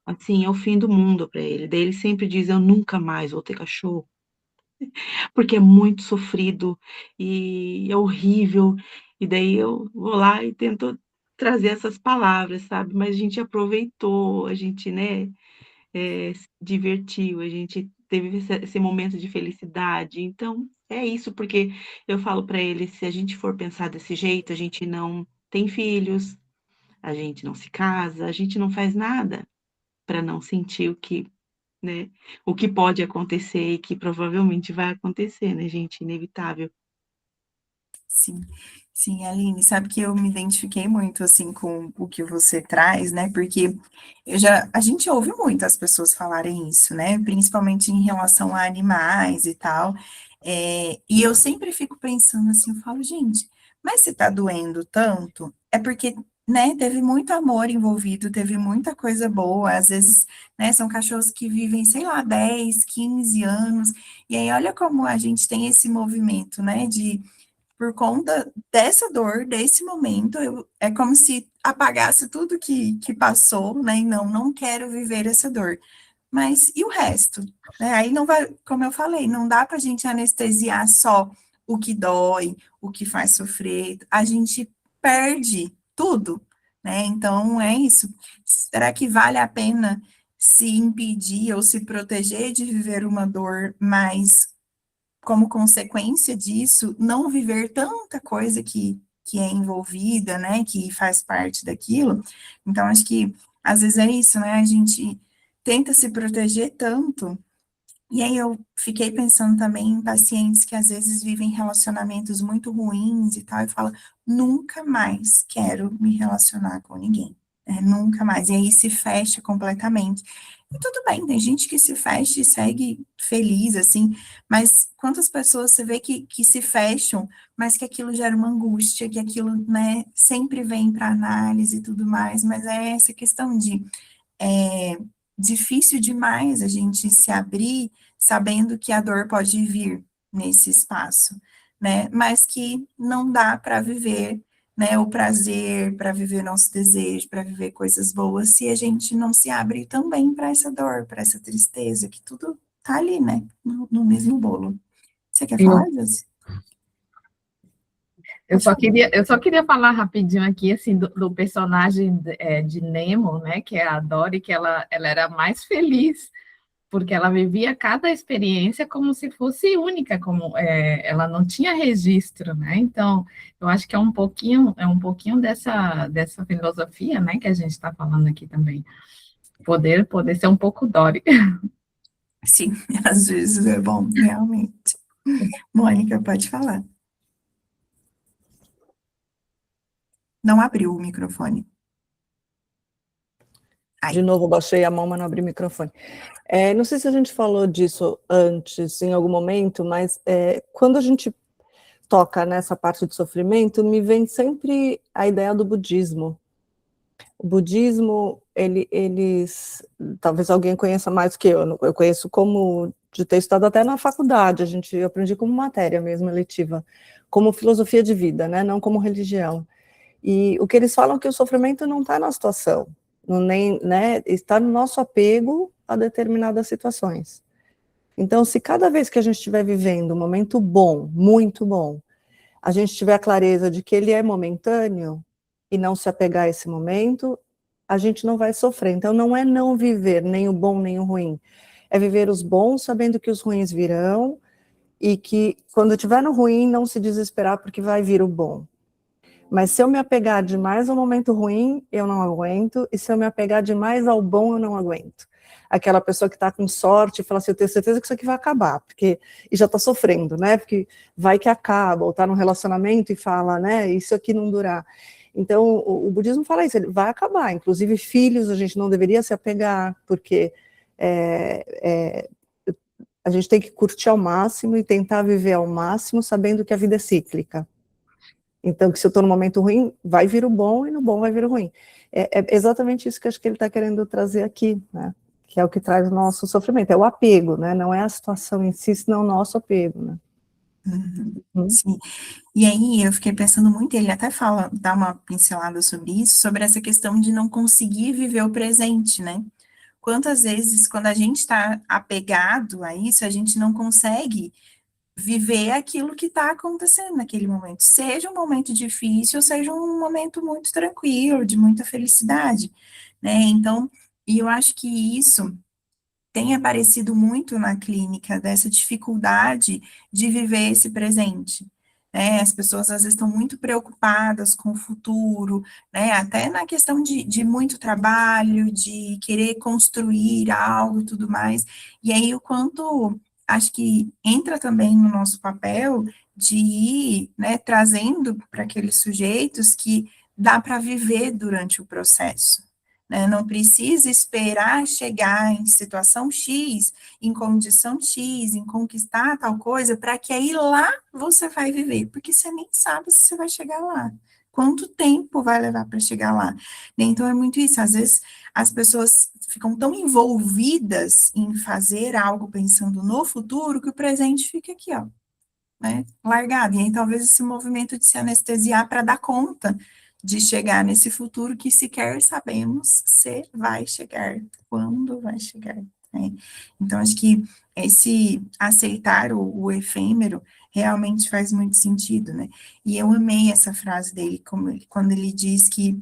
assim, é o fim do mundo para ele. Daí ele sempre diz: "Eu nunca mais vou ter cachorro", porque é muito sofrido e é horrível. E daí eu vou lá e tento trazer essas palavras, sabe. Mas a gente aproveitou, a gente, né, se divertiu, a gente teve esse momento de felicidade. Então, é isso, porque eu falo para ele: "Se a gente for pensar desse jeito, a gente não tem filhos, a gente não se casa, a gente não faz nada para não sentir o que, né, o que pode acontecer e que provavelmente vai acontecer, né, gente, inevitável". Sim, sim, Aline, sabe que eu me identifiquei muito, assim, com o que você traz, né, porque a gente ouve muito as pessoas falarem isso, né, principalmente em relação a animais e tal, e eu sempre fico pensando assim, eu falo: gente, mas se tá doendo tanto, é porque né, teve muito amor envolvido, teve muita coisa boa, às vezes, né, são cachorros que vivem, sei lá, 10, 15 anos, e aí olha como a gente tem esse movimento, né, de, por conta dessa dor, desse momento, é como se apagasse tudo que passou, né, e não quero viver essa dor. Mas e o resto? Né? Aí não vai, como eu falei, não dá para a gente anestesiar só o que dói, o que faz sofrer, a gente perde tudo, né? Então é isso. Será que vale a pena se impedir ou se proteger de viver uma dor, mas como consequência disso, não viver tanta coisa que é envolvida, né? Que faz parte daquilo? Então, acho que às vezes é isso, né? A gente tenta se proteger tanto. E aí eu fiquei pensando também em pacientes que às vezes vivem relacionamentos muito ruins e tal, e fala, nunca mais quero me relacionar com ninguém. Nunca mais. E aí se fecha completamente. E tudo bem, tem gente que se fecha e segue feliz, assim, mas quantas pessoas você vê que se fecham, mas que aquilo gera uma angústia, que aquilo, né, sempre vem para análise e tudo mais, mas é essa questão de é difícil demais a gente se abrir sabendo que a dor pode vir nesse espaço, né? Mas que não dá para viver, né, o prazer, para viver nosso desejo, para viver coisas boas, se a gente não se abre também para essa dor, para essa tristeza, que tudo tá ali, né, no mesmo bolo. Você quer falar Eu, disso? Pode falar. eu só queria falar rapidinho aqui, assim, do personagem de Nemo, né, que é a Dory, que ela era mais feliz, porque ela vivia cada experiência como se fosse única, como ela não tinha registro, né? Então, eu acho que é um pouquinho dessa filosofia, né, que a gente está falando aqui também. Poder ser um pouco Dory. Sim, às vezes é bom, realmente. Mônica, pode falar. Não abriu o microfone. De novo, eu baixei a mão, mas não abri o microfone. Não sei se a gente falou disso antes, em algum momento, mas quando a gente toca nessa parte de sofrimento, me vem sempre a ideia do budismo. O budismo, eles, talvez alguém conheça mais que eu conheço como, de ter estudado até na faculdade, eu aprendi como matéria mesmo, eletiva, como filosofia de vida, né, não como religião. E o que eles falam é que o sofrimento não está na situação, nem, né, está no nosso apego a determinadas situações. Então, se cada vez que a gente estiver vivendo um momento bom, muito bom, a gente tiver a clareza de que ele é momentâneo e não se apegar a esse momento, a gente não vai sofrer. Então, não é não viver nem o bom nem o ruim, é viver os bons sabendo que os ruins virão e que quando estiver no ruim, não se desesperar porque vai vir o bom. Mas se eu me apegar demais ao momento ruim, eu não aguento, e se eu me apegar demais ao bom, eu não aguento. Aquela pessoa que está com sorte e fala assim, eu tenho certeza que isso aqui vai acabar, e já está sofrendo, né? Porque vai que acaba, ou está num relacionamento e fala, né? Isso aqui não durar. Então, o budismo fala isso, ele vai acabar. Inclusive, filhos, a gente não deveria se apegar, porque a gente tem que curtir ao máximo e tentar viver ao máximo, sabendo que a vida é cíclica. Então, que se eu estou no momento ruim, vai vir o bom, e no bom vai vir o ruim. É exatamente isso que acho que ele está querendo trazer aqui, né? Que é o que traz o nosso sofrimento, é o apego, né? Não é a situação em si, senão o nosso apego, né? Sim. E aí eu fiquei pensando muito, ele até fala, dá uma pincelada sobre isso, sobre essa questão de não conseguir viver o presente, né? Quantas vezes, quando a gente está apegado a isso, a gente não consegue viver aquilo que está acontecendo naquele momento, seja um momento difícil, seja um momento muito tranquilo, de muita felicidade, né? Então, e eu acho que isso tem aparecido muito na clínica, dessa dificuldade de viver esse presente. Né? As pessoas às vezes estão muito preocupadas com o futuro, né? Até na questão de muito trabalho, de querer construir algo e tudo mais. E aí o quanto acho que entra também no nosso papel de ir, né, trazendo para aqueles sujeitos que dá para viver durante o processo, né? Não precisa esperar chegar em situação X, em condição X, em conquistar tal coisa, para que aí lá você vai viver, porque você nem sabe se você vai chegar lá, quanto tempo vai levar para chegar lá? Né? Então, é muito isso. Às vezes, as pessoas ficam tão envolvidas em fazer algo pensando no futuro que o presente fica aqui, ó, né, largado. E aí, talvez esse movimento de se anestesiar para dar conta de chegar nesse futuro que sequer sabemos se vai chegar, quando vai chegar, né? Então, acho que esse aceitar o efêmero realmente faz muito sentido, né? E eu amei essa frase dele, quando ele diz que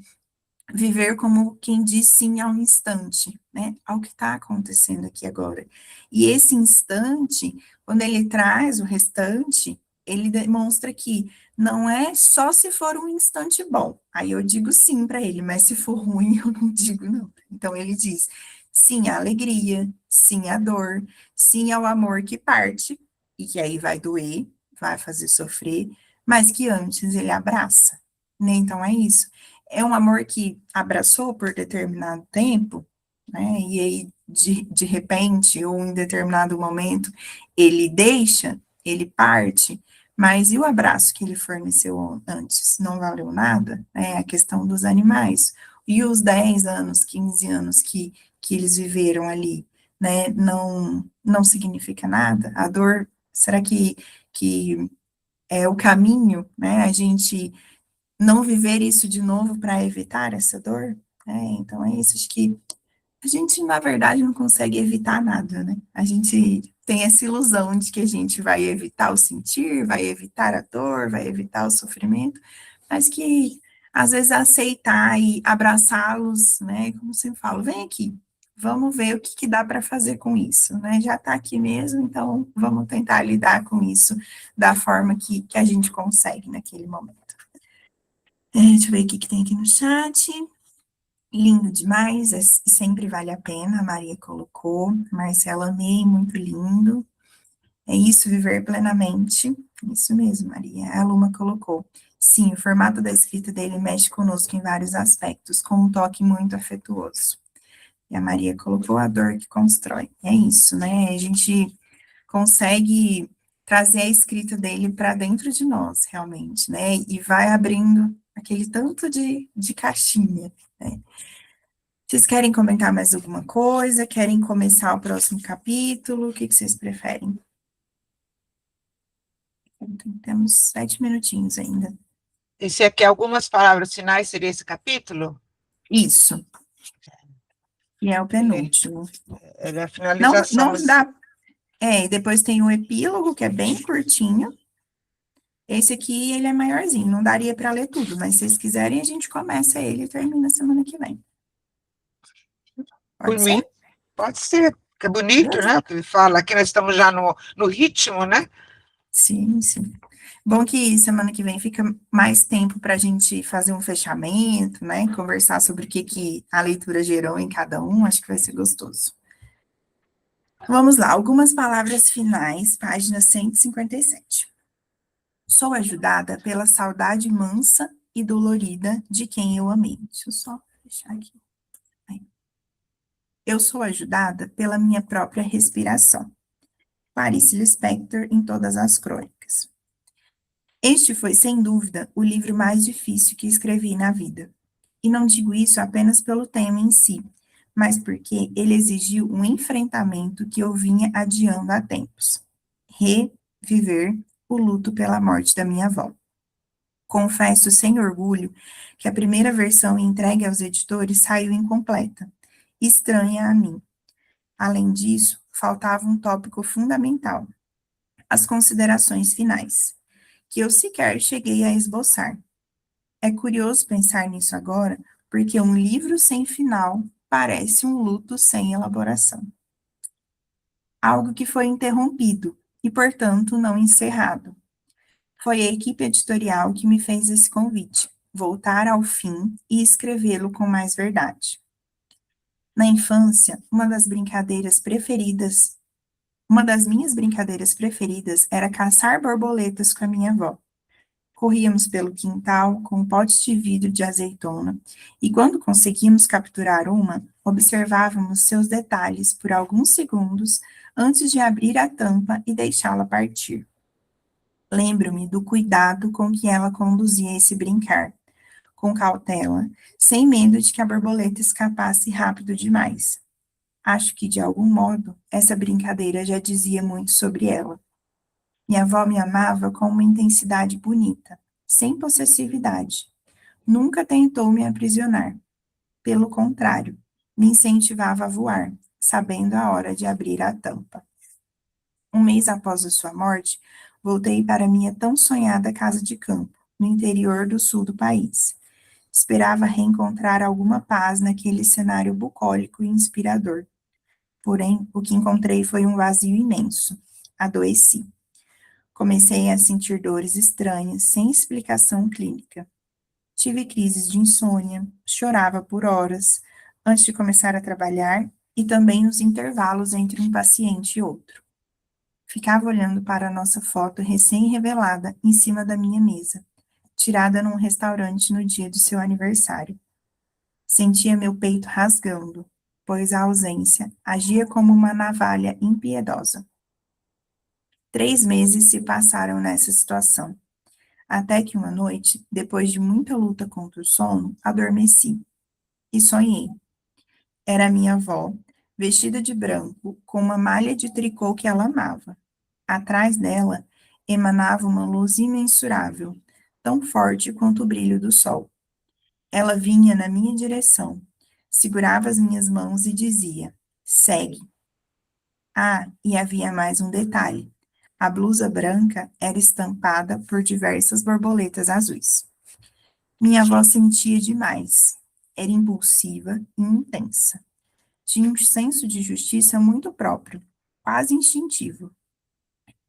viver como quem diz sim ao instante, né? Ao que está acontecendo aqui agora. E esse instante, quando ele traz o restante, ele demonstra que não é só se for um instante bom. Aí eu digo sim para ele, mas se for ruim, eu não digo não. Então ele diz sim à alegria, sim à dor, sim ao amor que parte, e que aí vai doer, vai fazer sofrer, mas que antes ele abraça, né? Então é isso. É um amor que abraçou por determinado tempo, né? E aí, de repente, ou em determinado momento, ele deixa, ele parte, mas e o abraço que ele forneceu antes? Não valeu nada? É a questão dos animais. E os 10 anos, 15 anos que eles viveram ali, né? Não significa nada? A dor, será que é o caminho, né? A gente não viver isso de novo para evitar essa dor, né? Então é isso, acho que a gente, na verdade, não consegue evitar nada, né? A gente tem essa ilusão de que a gente vai evitar o sentir, vai evitar a dor, vai evitar o sofrimento, mas que, às vezes, aceitar e abraçá-los, né? Como sempre falo, vem aqui, vamos ver o que dá para fazer com isso, né? Já está aqui mesmo, então vamos tentar lidar com isso da forma que a gente consegue naquele momento. Deixa eu ver o que tem aqui no chat. Lindo demais, sempre vale a pena, a Maria colocou. Marcela, amei, muito lindo. É isso, viver plenamente. Isso mesmo, Maria. A Luma colocou. Sim, o formato da escrita dele mexe conosco em vários aspectos, com um toque muito afetuoso. E a Maria colocou a dor que constrói. É isso, né? A gente consegue trazer a escrita dele para dentro de nós, realmente, né? E vai abrindo aquele tanto de caixinha, né? Vocês querem comentar mais alguma coisa? Querem começar o próximo capítulo? O que vocês preferem? Temos 7 minutinhos ainda. Esse aqui, algumas palavras finais, seria esse capítulo? Isso. E é o penúltimo. Ele é a finalização. Não dá. E depois tem o epílogo, que é bem curtinho. Esse aqui, ele é maiorzinho, não daria para ler tudo, mas se vocês quiserem, a gente começa ele e termina semana que vem. Por Pode mim, ser? pode ser, que é bonito, né? O que ele fala. Aqui nós estamos já no ritmo, né? Sim, sim. Bom que semana que vem fica mais tempo para a gente fazer um fechamento, né? Conversar sobre o que a leitura gerou em cada um, acho que vai ser gostoso. Vamos lá, algumas palavras finais, página 157. Sou ajudada pela saudade mansa e dolorida de quem eu amei. Deixa eu só fechar aqui. Aí. Eu sou ajudada pela minha própria respiração. Clarice Lispector em Todas as Crônicas. Este foi, sem dúvida, o livro mais difícil que escrevi na vida. E não digo isso apenas pelo tema em si, mas porque ele exigiu um enfrentamento que eu vinha adiando há tempos. Reviver o luto pela morte da minha avó. Confesso sem orgulho que a primeira versão entregue aos editores saiu incompleta, estranha a mim. Além disso, faltava um tópico fundamental, as considerações finais, que eu sequer cheguei a esboçar. É curioso pensar nisso agora, porque um livro sem final parece um luto sem elaboração. Algo que foi interrompido e, portanto, não encerrado. Foi a equipe editorial que me fez esse convite, voltar ao fim e escrevê-lo com mais verdade. Na infância, uma das minhas brincadeiras preferidas era caçar borboletas com a minha avó. Corríamos pelo quintal com um pote de vidro de azeitona e, quando conseguíamos capturar uma, observávamos seus detalhes por alguns segundos antes de abrir a tampa e deixá-la partir. Lembro-me do cuidado com que ela conduzia esse brincar, com cautela, sem medo de que a borboleta escapasse rápido demais. Acho que, de algum modo, essa brincadeira já dizia muito sobre ela. Minha avó me amava com uma intensidade bonita, sem possessividade. Nunca tentou me aprisionar. Pelo contrário, me incentivava a voar, sabendo a hora de abrir a tampa. Um mês após a sua morte, voltei para minha tão sonhada casa de campo, no interior do sul do país. Esperava reencontrar alguma paz naquele cenário bucólico e inspirador. Porém, o que encontrei foi um vazio imenso. Adoeci. Comecei a sentir dores estranhas, sem explicação clínica. Tive crises de insônia, chorava por horas, antes de começar a trabalhar, e também nos intervalos entre um paciente e outro. Ficava olhando para a nossa foto recém-revelada em cima da minha mesa, tirada num restaurante no dia do seu aniversário. Sentia meu peito rasgando, pois a ausência agia como uma navalha impiedosa. 3 meses se passaram nessa situação, até que uma noite, depois de muita luta contra o sono, adormeci e sonhei. Era minha avó, vestida de branco, com uma malha de tricô que ela amava. Atrás dela emanava uma luz imensurável, tão forte quanto o brilho do sol. Ela vinha na minha direção, segurava as minhas mãos e dizia: segue. Ah, e havia mais um detalhe. A blusa branca era estampada por diversas borboletas azuis. Minha avó sentia demais. Era impulsiva e intensa. Tinha um senso de justiça muito próprio, quase instintivo.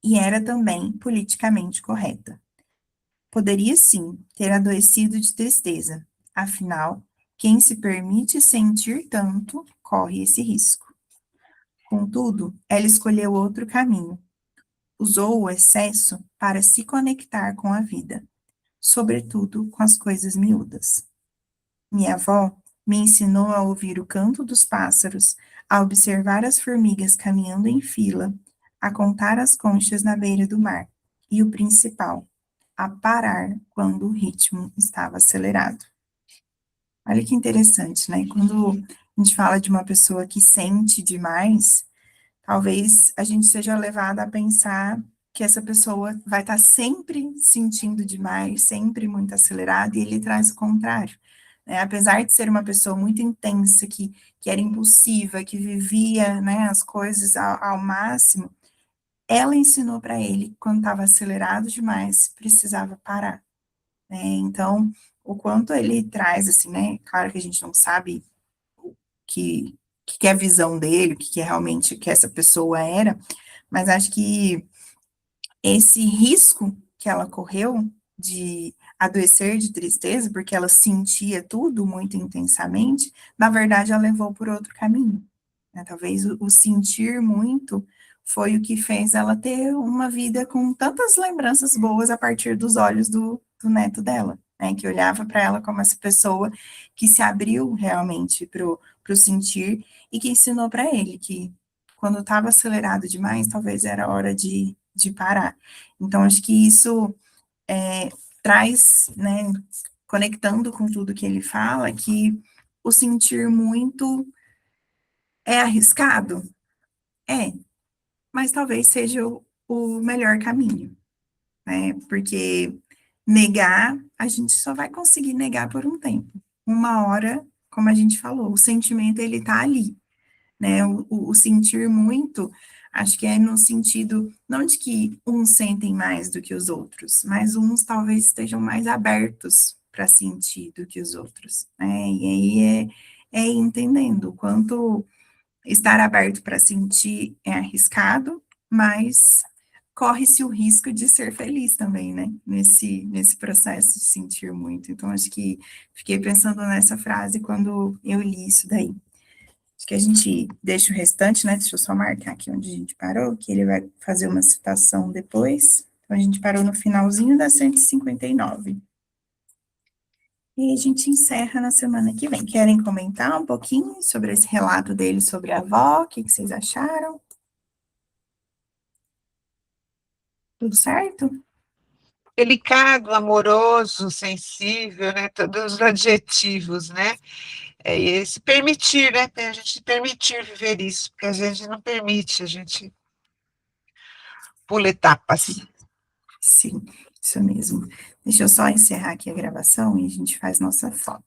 E era também politicamente correta. Poderia, sim, ter adoecido de tristeza. Afinal, quem se permite sentir tanto corre esse risco. Contudo, ela escolheu outro caminho. Usou o excesso para se conectar com a vida, sobretudo com as coisas miúdas. Minha avó me ensinou a ouvir o canto dos pássaros, a observar as formigas caminhando em fila, a contar as conchas na beira do mar e, o principal, a parar quando o ritmo estava acelerado. Olha que interessante, né? Quando a gente fala de uma pessoa que sente demais, talvez a gente seja levado a pensar que essa pessoa vai estar sempre sentindo demais, sempre muito acelerada, e ele traz o contrário. Né? Apesar de ser uma pessoa muito intensa, que era impulsiva, que vivia, né, as coisas ao máximo, ela ensinou para ele, quando estava acelerado demais, precisava parar. Né? Então, o quanto ele traz, assim, né? Claro que a gente não sabe o que é a visão dele, o que é realmente que essa pessoa era, mas acho que esse risco que ela correu de adoecer de tristeza, porque ela sentia tudo muito intensamente, na verdade ela levou por outro caminho. Né? Talvez o sentir muito foi o que fez ela ter uma vida com tantas lembranças boas a partir dos olhos do neto dela, né? Que olhava para ela como essa pessoa que se abriu realmente para o sentir e que ensinou para ele que quando estava acelerado demais, talvez era hora de parar. Então, acho que isso traz, né, conectando com tudo que ele fala, que o sentir muito é arriscado? É, mas talvez seja o melhor caminho, né? Porque negar, a gente só vai conseguir negar por um tempo. Uma hora, como a gente falou, o sentimento, ele tá ali, né? O sentir muito, acho que é no sentido, não de que uns sentem mais do que os outros, mas uns talvez estejam mais abertos para sentir do que os outros, né? E aí é entendendo o quanto estar aberto para sentir é arriscado, mas corre-se o risco de ser feliz também, né? Nesse processo de sentir muito. Então, acho que fiquei pensando nessa frase quando eu li isso daí. Acho que a gente deixa o restante, né? Deixa eu só marcar aqui onde a gente parou, que ele vai fazer uma citação depois. Então, a gente parou no finalzinho da 159. E a gente encerra na semana que vem. Querem comentar um pouquinho sobre esse relato dele sobre a avó? O que vocês acharam? Tudo certo? delicado, amoroso, sensível, né? Todos os adjetivos, né? E se permitir, né? A gente permitir viver isso, porque a gente não permite, a gente pula etapas. Sim, isso mesmo. Deixa eu só encerrar aqui a gravação e a gente faz nossa foto.